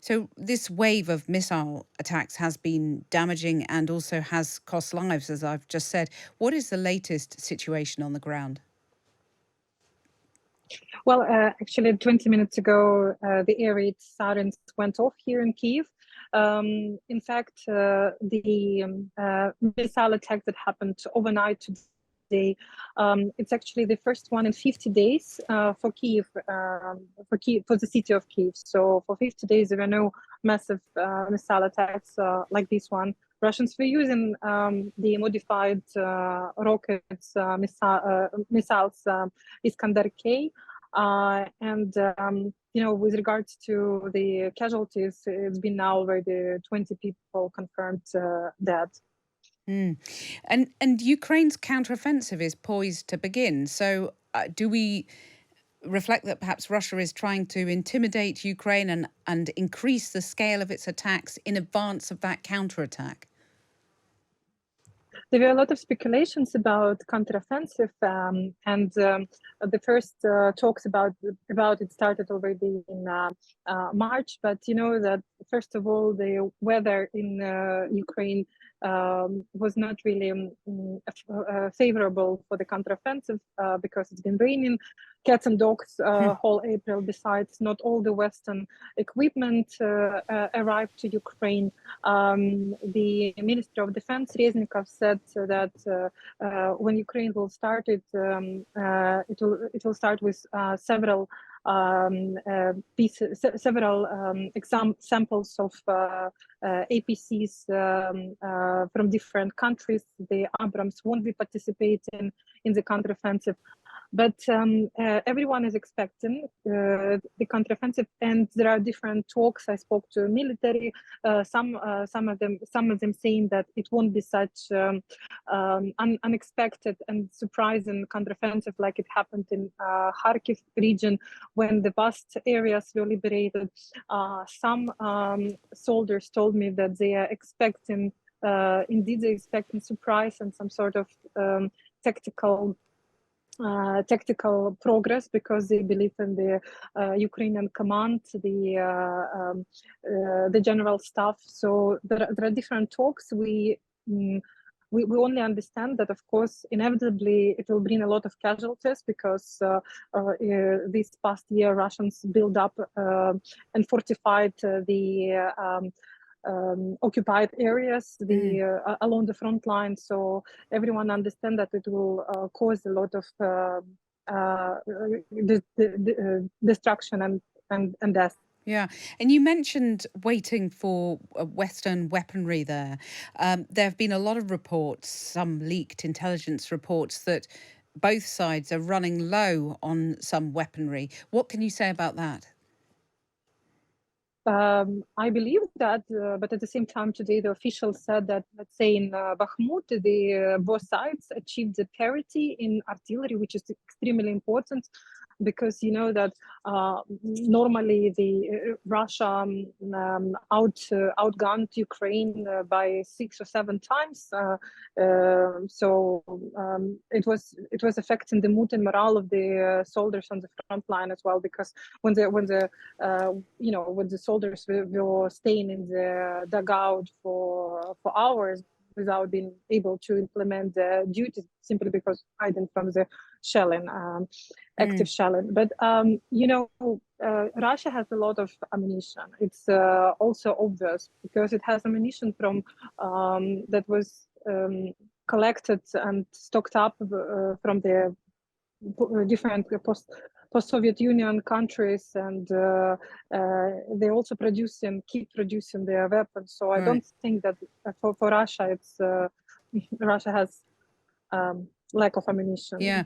So this wave of missile attacks has been damaging and also has cost lives, as I've just said. What is the latest situation on the ground? Well, actually, 20 minutes ago, the air raid sirens went off here in Kyiv. In fact, the missile attack that happened overnight today, it's actually the first one in 50 days for Kyiv, for the city of Kyiv. So for 50 days, there were no massive missile attacks like this one. Russians were using the modified rockets, missiles Iskander K. With regards to the casualties, it's been now already 20 people confirmed dead. And Ukraine's counteroffensive is poised to begin. So do we reflect that perhaps Russia is trying to intimidate Ukraine and increase the scale of its attacks in advance of that counterattack? There were a lot of speculations about counteroffensive, and the first talks about it started already in March. But you know that first of all, the weather in Ukraine was not really favorable for the counteroffensive because it's been raining cats and dogs whole April. Besides, not all the Western equipment arrived to Ukraine. The Minister of Defense Reznikov said that when Ukraine will start it, it will start with several samples of APCs from different countries. The Abrams won't be participating in the counteroffensive. But everyone is expecting the counteroffensive, and there are different talks. I spoke to military, some of them saying that it won't be such unexpected and surprising counteroffensive like it happened in Kharkiv region when the vast areas were liberated. Some soldiers told me that they are expecting, indeed, they're expecting surprise and some sort of tactical progress because they believe in the Ukrainian command, the general staff. So there are different talks. We only understand that, of course, inevitably it will bring a lot of casualties because this past year Russians built up and fortified the occupied areas along the front line. So everyone understands that it will cause a lot of destruction and death. Yeah. And you mentioned waiting for Western weaponry there. There have been a lot of reports, some leaked intelligence reports, that both sides are running low on some weaponry. What can you say about that? I believe that, but at the same time today, the officials said that, let's say in Bakhmut, both sides achieved the parity in artillery, which is extremely important because you know that normally the Russia outgunned Ukraine by 6 or 7 times. So it was affecting the mood and morale of the soldiers on the front line as well, because when the soldiers were staying in the dugout for hours without being able to implement the duties simply because hiding from the shelling, active shelling. But Russia has a lot of ammunition. It's also obvious because it has ammunition from that was collected and stocked up from the different post-Soviet Union countries, and they also keep producing their weapons. So I don't think that for Russia, Russia has lack of ammunition. Yeah.